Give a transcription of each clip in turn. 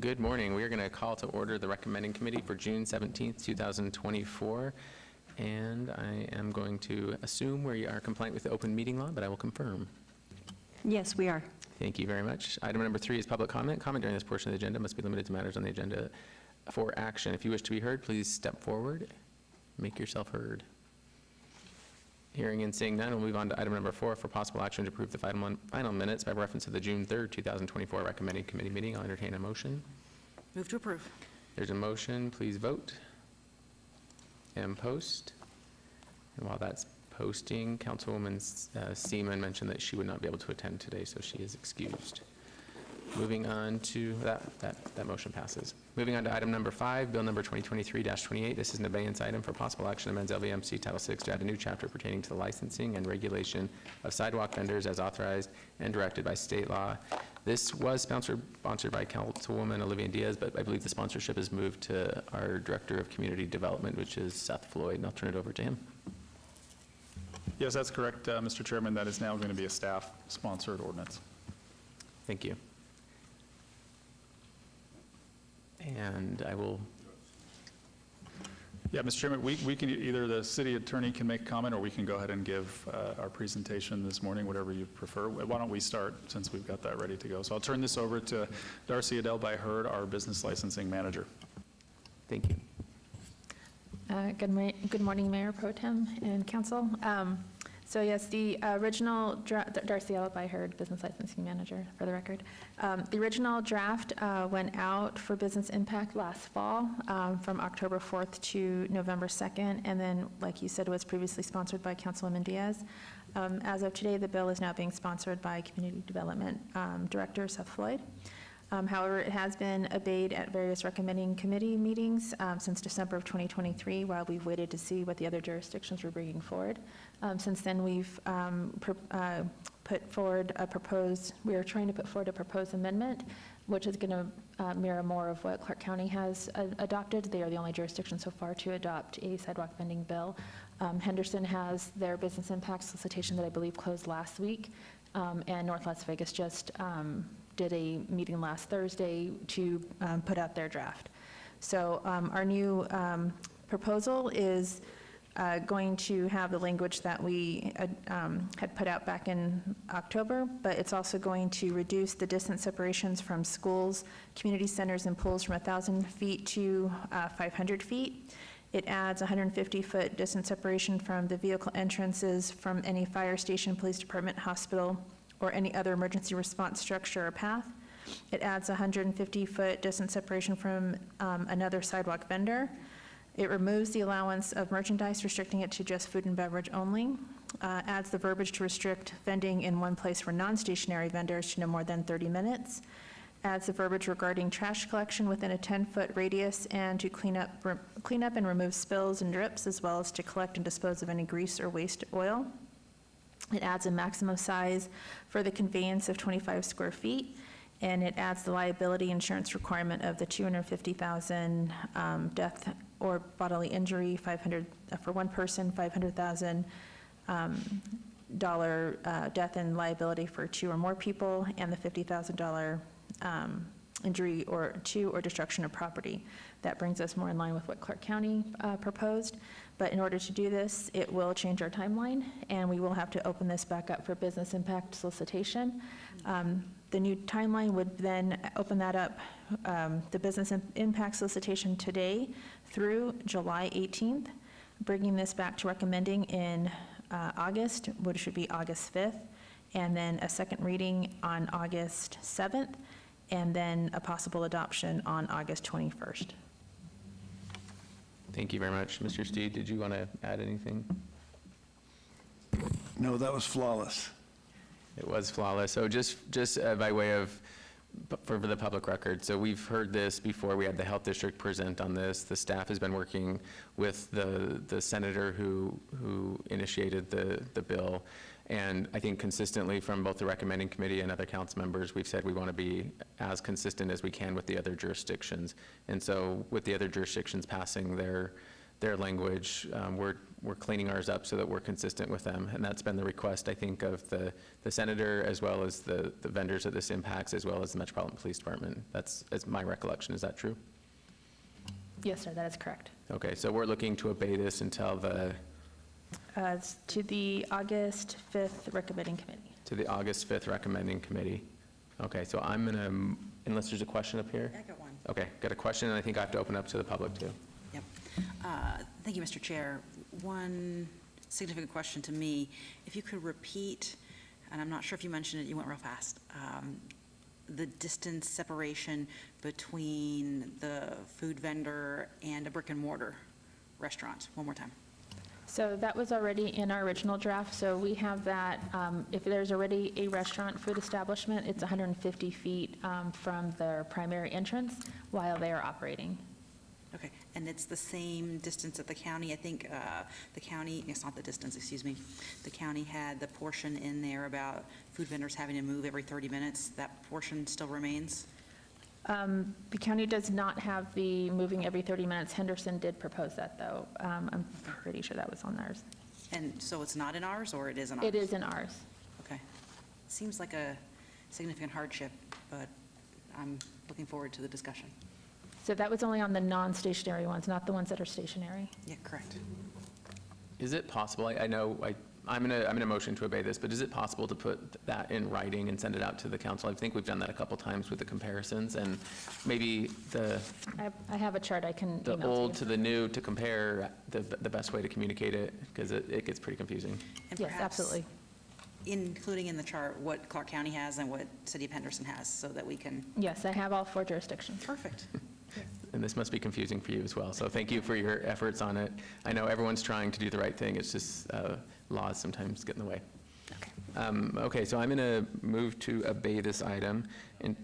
Good morning. We are going to call to order the recommending committee for June 17th, 2024. And I am going to assume we are compliant with the open meeting law, but I will confirm. Yes, we are. Thank you very much. Item number 3 is public comment. Comment during this portion of the agenda must be limited to matters on the agenda for action. If you wish to be heard, please step forward. Make yourself heard. Hearing and seeing none, we'll move on to item number 4 for possible action to approve the final minutes by reference to the June 3rd, 2024 recommending committee meeting. I'll entertain a motion. Move to approve. There's a motion. Please vote and post. And while that's posting, Councilwoman Seaman mentioned that she would not be able to attend today, so she is excused. Moving on to that motion passes. Moving on to item number 5, bill number 2023-28. This is an abeyance item for possible action amends LVMC Title VI to add a new chapter pertaining to the licensing and regulation of sidewalk vendors as authorized and directed by state law. This was sponsored by Councilwoman Olivia Diaz, but I believe the sponsorship has moved to our Director of Community Development, which is Seth Floyd, and I'll turn it over to him. Yes, that's correct, Mr. Chairman. That is now going to be a staff-sponsored ordinance. Thank you. And I will. Yeah, Mr. Chairman, we can either the city attorney can make a comment, or we can go ahead and give our presentation this morning, whatever you prefer. Why don't we start, since we've got that ready to go? So I'll turn this over to Darcy Adele-by-Hurd, our business licensing manager. Thank you. Good morning, Mayor Pro Tem and Council. So yes, the original draft, Darcy Adele-by-Hurd, business licensing manager for the record. The original draft went out for business impact last fall from October 4th to November 2nd, and then, like you said, was previously sponsored by Councilwoman Diaz. As of today, the bill is now being sponsored by Community Development Director Seth Floyd. However, it has been obeyed at various recommending committee meetings since December of 2023, while we've waited to see what the other jurisdictions were bringing forward. Since then, we've put forward a we are trying to put forward a proposed amendment, which is going to mirror more of what Clark County has adopted. They are the only jurisdiction so far to adopt a sidewalk vending bill. Henderson has their business impact solicitation that I believe closed last week, and North Las Vegas just did a meeting last Thursday to put out their draft. So our new proposal is going to have the language that we had put out back in October, but it's also going to reduce the distance separations from schools, community centers, and pools from 1,000 feet to 500 feet. It adds 150-foot distance separation from the vehicle entrances from any fire station, police department, hospital, or any other emergency response structure or path. It adds 150-foot distance separation from another sidewalk vendor. It removes the allowance of merchandise, restricting it to just food and beverage only. Adds the verbiage to restrict vending in one place for non-stationary vendors to no more than 30 minutes. Adds the verbiage regarding trash collection within a 10-foot radius and to clean up and remove spills and drips, as well as to collect and dispose of any grease or waste oil. It adds a maximum size for the conveyance of 25 square feet, and it adds the liability insurance requirement of the $250,000 death or bodily injury, $500 for one person, $500,000 death and liability for 2 or more people, and the $50,000 injury or destruction of property. That brings us more in line with what Clark County proposed. But in order to do this, it will change our timeline, and we will have to open this back up for business impact solicitation. The new timeline would then open that up, the business impact solicitation today through July 18th, bringing this back to recommending in August, which should be August 5th, and then a second reading on August 7th, and then a possible adoption on August 21st. Thank you very much. Mr. Steed, did you want to add anything? No, that was flawless. It was flawless. So just by way of, for the public record, so we've heard this before. We had the health district present on this. The staff has been working with the senator who initiated the bill. And I think consistently from both the recommending committee and other council members, we've said we want to be as consistent as we can with the other jurisdictions. And so with the other jurisdictions passing their their language. We're cleaning ours up so that we're consistent with them, and that's been the request, I think, of the senator, as well as the vendors that this impacts, as well as the Metropolitan Police Department. That's my recollection. Is that true? Yes, sir, that is correct. Okay, so we're looking to obey this until To the August 5th recommending committee. to the August 5th recommending committee. Okay, so I'm going to, unless there's a question up here? I got one. Okay, got a question, and I think I have to open up to the public, too. Yep. Thank you, Mr. Chair. One significant question to me, if you could repeat, and I'm not sure if you mentioned it, you went real fast, the distance separation between the food vendor and a brick and mortar restaurant, one more time. So that was already in our original draft, so we have that, if there's already a restaurant food establishment, it's 150 feet from their primary entrance while they are operating. Okay, and it's the same distance that the county, I think, the county, it's not the distance, excuse me, the county had the portion in there about food vendors having to move every 30 minutes. That portion still remains? The county does not have the moving every 30 minutes. Henderson did propose that, though. I'm pretty sure that was on theirs. And so it's not in ours, or it is in ours? It is in ours. Okay. Seems like a significant hardship, but I'm looking forward to the discussion. So that was only on the non-stationary ones, not the ones that are stationary. Yeah, correct. Is it possible, I know, I'm going to motion to obey this, but is it possible to put that in writing and send it out to the council? I think we've done that a couple times with the comparisons, and maybe I have a chart I can the email old to to you. the new to compare the best way to communicate it, because it gets pretty confusing. And Yes, perhaps absolutely. including in the chart what Clark County has and what City of Henderson has, so that we can, Yes, I have all 4 jurisdictions. perfect. And this must be confusing for you as well, so thank you for your efforts on it. I know everyone's trying to do the right thing, it's just laws sometimes get in the way. Okay. Okay, so I'm going to move to obey this item. And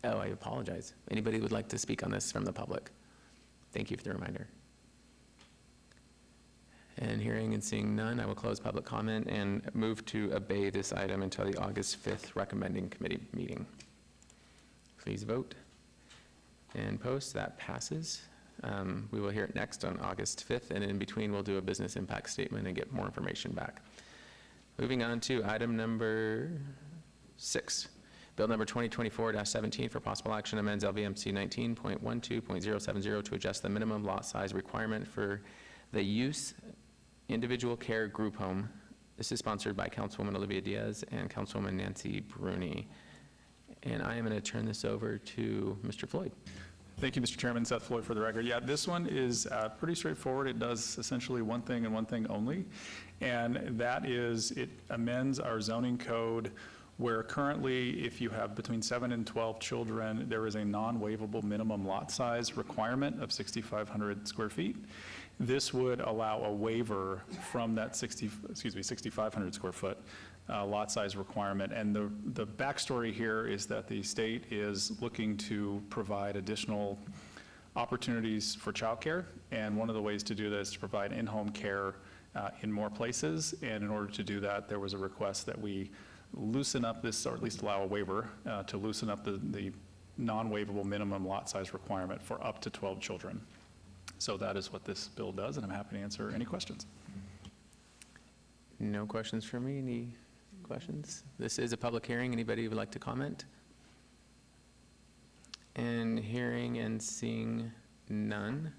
I apologize. Anybody would like to speak on this from the public? Thank you for the reminder. And hearing and seeing none, I will close public comment and move to obey this item until the August 5th recommending committee meeting. Please vote and post. That passes. We will hear it next on August 5th, and in between, we'll do a business impact statement and get more information back. Moving on to item number 6, Bill number 2024-17 for possible action amends LVMC 19.12.070 to adjust the minimum lot size requirement for the use individual care group home. This is sponsored by Councilwoman Olivia Diaz and Councilwoman Nancy Bruni. And I am going to turn this over to Mr. Floyd. Thank you, Mr. Chairman. Seth Floyd for the record. Yeah, this one is pretty straightforward. It does essentially one thing and one thing only, and that is it amends our zoning code where currently if you have between 7 and 12 children, there is a non-waivable minimum lot size requirement of 6,500 square feet. This would allow a waiver from that 6,500 square foot lot size requirement. And the backstory here is that the state is looking to provide additional opportunities for childcare. And one of the ways to do this is to provide in-home care in more places. And in order to do that, there was a request that we loosen up this, or at least allow a waiver to loosen up the non-waivable minimum lot size requirement for up to 12 children. So that is what this bill does, and I'm happy to answer any questions. No questions for me? Any questions? This is a public hearing. Anybody would like to comment? And hearing and seeing none,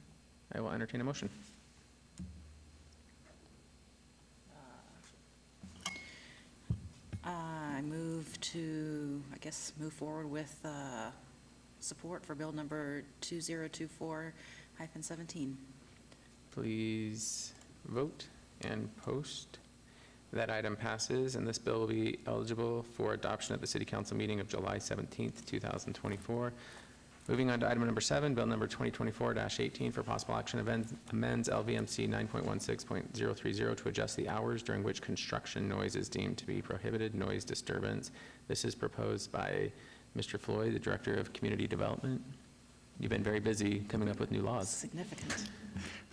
I will entertain a motion. I move to, move forward with support for bill number 2024-17. Please vote and post. That item passes, and this bill will be eligible for adoption at the City Council meeting of July 17th, 2024. Moving on to item number 7, bill number 2024-18 for possible action amends LVMC 9.16.030 to adjust the hours during which construction noise is deemed to be prohibited noise disturbance. This is proposed by Mr. Floyd, the Director of Community Development. You've been very busy coming up with new laws. Significant.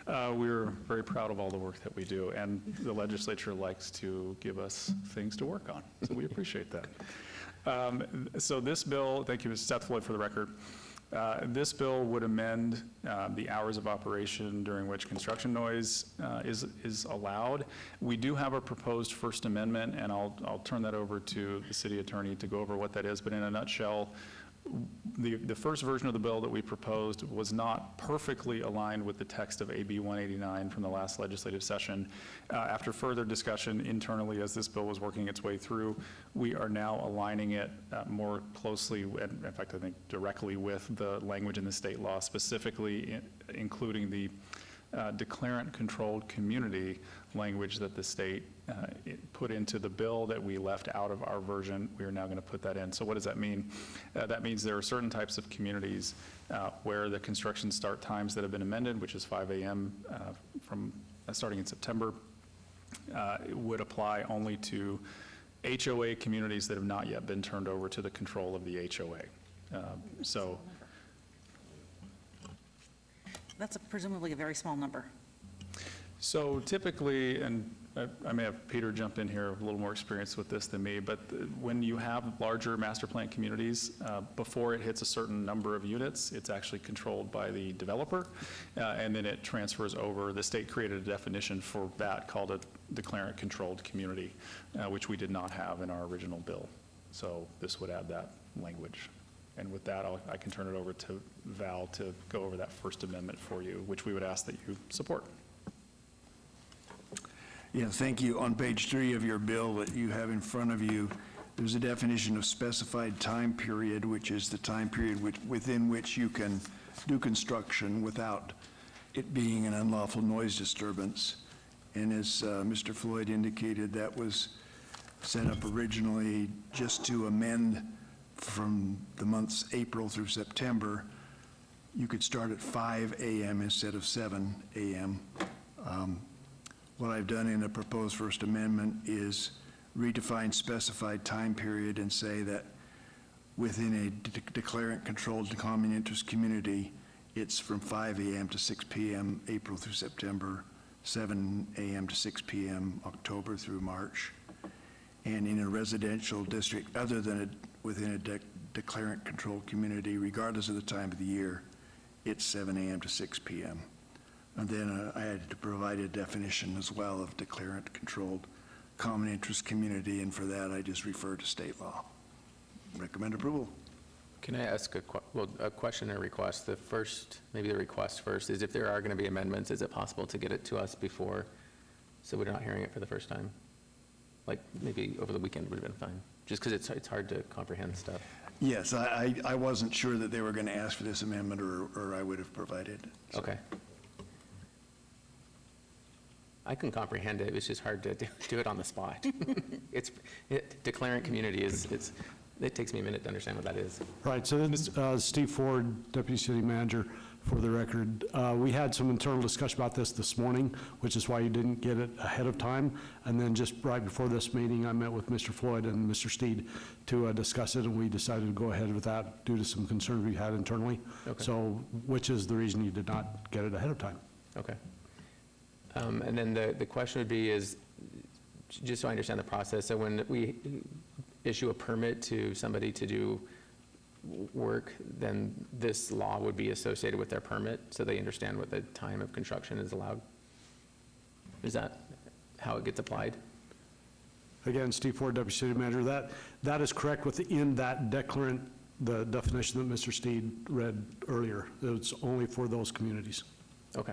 We're very proud of all the work that we do, and the legislature likes to give us things to work on, so we appreciate that. So this bill, thank you, Mr. Seth Floyd for the record. This bill would amend the hours of operation during which construction noise is allowed. We do have a proposed First Amendment, and I'll turn that over to the city attorney to go over what that is, but in a nutshell, the first version of the bill that we proposed was not perfectly aligned with the text of AB 189 from the last legislative session. After further discussion internally as this bill was working its way through, we are now aligning it more closely, in fact, I think directly with the language in the state law, specifically including the declarant-controlled community language that the state put into the bill that we left out of our version. We are now going to put that in. So what does that mean? That means there are certain types of communities where the construction start times that have been amended, which is 5 a.m. From starting in September, would apply only to HOA communities that have not yet been turned over to the control of the HOA. That's presumably a very small number. So typically, and I may have Peter jump in here, a little more experience with this than me, but when you have larger master plan communities, before it hits a certain number of units, it's actually controlled by the developer, and then it transfers over. The state created a definition for that called a declarant-controlled community, which we did not have in our original bill. So this would add that language. And with that, I can turn it over to Val to go over that First Amendment for you, which we would ask that you support. Yeah, thank you. On page 3 of your bill that you have in front of you, there's a definition of specified time period, which is the time period within which you can do construction without it being an unlawful noise disturbance. And as Mr. Floyd indicated, that was set up originally just to amend from the months April through September. You could start at 5 a.m. instead of 7 a.m. What I've done in the proposed First Amendment is redefine specified time period and say that within a declarant-controlled common interest community, it's from 5 a.m. to 6 p.m. April through September, 7 a.m. to 6 p.m. October through March. And in a residential district other than within a declarant-controlled community, regardless of the time of the year, it's 7 a.m. to 6 p.m. And then I had to provide a definition as well of declarant-controlled common interest community, and for that I just refer to state law. Recommend approval. Can I ask a question or request? Maybe the request first is if there are going to be amendments, is it possible to get it to us before, so we're not hearing it for the first time? Like maybe over the weekend would have been fine, just because it's hard to comprehend stuff. Yes, I wasn't sure that they were going to ask for this amendment, or I would have provided it. So. Okay. I can comprehend it, it's just hard to do it on the spot. Declarant community it takes me a minute to understand what that is. Right, so this is Steve Ford, Deputy City Manager, for the record. We had some internal discussion about this morning, which is why you didn't get it ahead of time. And then just right before this meeting, I met with Mr. Floyd and Mr. Steed to discuss it, and we decided to go ahead with that due to some concerns we had internally. Okay. So, which is the reason you did not get it ahead of time. Okay. And then the question would be is, just so I understand the process, so when we issue a permit to somebody to do work, then this law would be associated with their permit, so they understand what the time of construction is allowed? Is that how it gets applied? Again, Steve Ford, Deputy City Manager, that is correct within that declarant, the definition that Mr. Steed read earlier. It's only for those communities. Okay.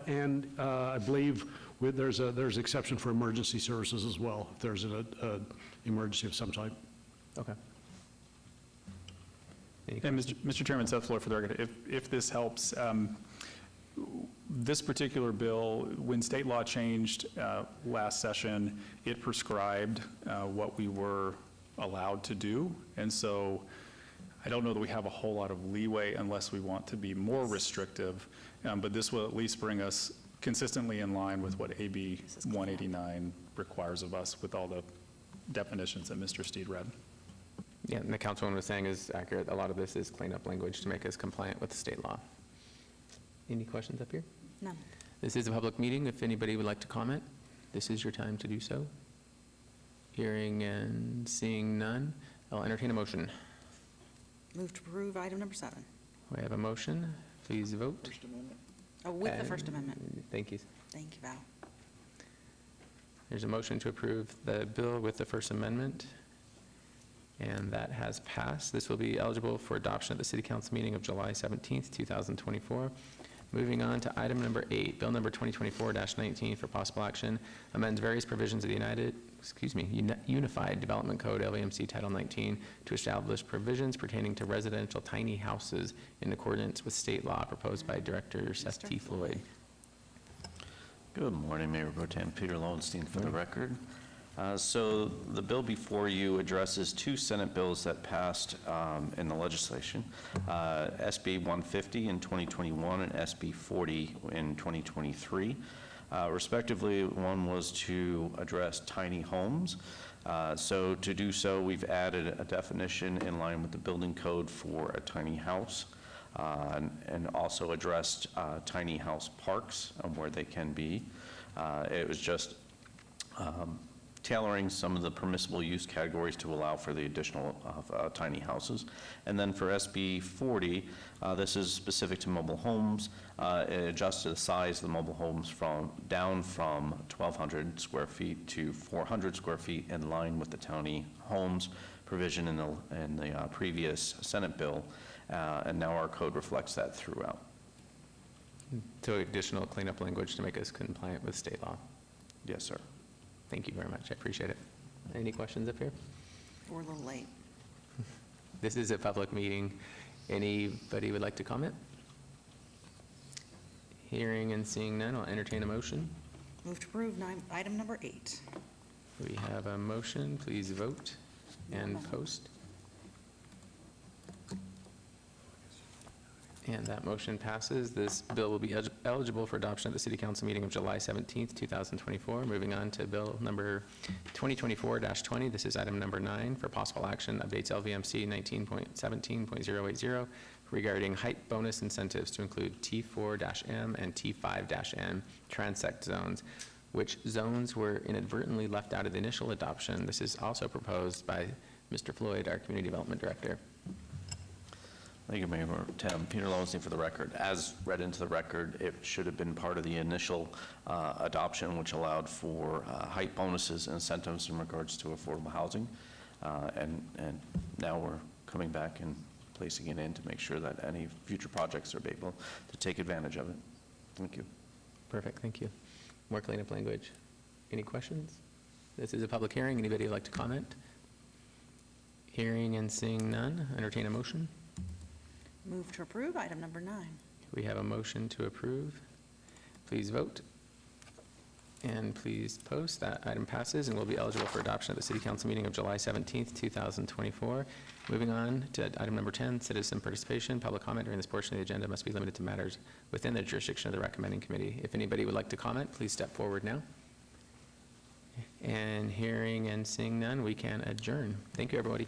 And I believe there's exception for emergency services as well, if there's an emergency of some type. Okay. And Mr. Chairman, Seth Floyd for the record, if this helps, this particular bill, when state law changed last session, it prescribed what we were allowed to do. And so I don't know that we have a whole lot of leeway unless we want to be more restrictive, but this will at least bring us consistently in line with what AB 189 requires of us with all the definitions that Mr. Steed read. Yeah, and the councilwoman was saying is accurate. A lot of this is cleanup language to make us compliant with the state law. Any questions up here? None. This is a public meeting. If anybody would like to comment, this is your time to do so. Hearing and seeing none, I'll entertain a motion. Move to approve item number 7. We have a motion. Please vote. Oh, with the First Amendment. Thank you. Thank you, Val. There's a motion to approve the bill with the First Amendment, and that has passed. This will be eligible for adoption at the City Council meeting of July 17th, 2024. Moving on to item number 8, Bill number 2024-19 for possible action, amends various provisions of the Unified Development Code, LVMC Title 19, to establish provisions pertaining to residential tiny houses in accordance with state law, proposed by Director Seth T. Floyd. Good morning, Mayor Pro Tem Peter Lowenstein for the record. So the bill before you addresses two Senate bills that passed in the legislation, SB 150 in 2021 and SB 40 in 2023. Respectively, one was to address tiny homes. So to do so, we've added a definition in line with the building code for a tiny house, and also addressed tiny house parks and where they can be. It was just tailoring some of the permissible use categories to allow for the additional tiny houses. And then for SB 40, this is specific to mobile homes. It adjusted the size of the mobile homes down from 1,200 square feet to 400 square feet, in line with the tiny homes provision in the previous Senate bill. And now our code reflects that throughout. So additional cleanup language to make us compliant with state law. Yes, sir. Thank you very much. I appreciate it. Any questions up here? We're a little late. This is a public meeting. Anybody would like to comment? Hearing and seeing none, I'll entertain a motion. Move to approve item number 8. We have a motion. Please vote and post. And that motion passes. This bill will be eligible for adoption at the City Council meeting of July 17th, 2024. Moving on to Bill number 2024-20. This is item number 9 for possible action, updates LVMC 19.17.080 regarding height bonus incentives to include T4-M and T5-N transect zones, which zones were inadvertently left out of the initial adoption. This is also proposed by Mr. Floyd, our Community Development Director. Thank you, Mayor Pro Tem. Peter Lowenstein for the record. As read into the record, it should have been part of the initial adoption, which allowed for height bonuses and incentives in regards to affordable housing. And now we're coming back and placing it in to make sure that any future projects are able to take advantage of it. Thank you. Perfect, thank you. More cleanup language. Any questions? This is a public hearing. Anybody would like to comment? Hearing and seeing none, entertain a motion. Move to approve item number 9. We have a motion to approve. Please vote. And please post. That item passes and will be eligible for adoption at the City Council meeting of July 17th, 2024. Moving on to item number 10, citizen participation. Public comment during this portion of the agenda must be limited to matters within the jurisdiction of the recommending committee. If anybody would like to comment, please step forward now. And hearing and seeing none, we can adjourn. Thank you, everybody.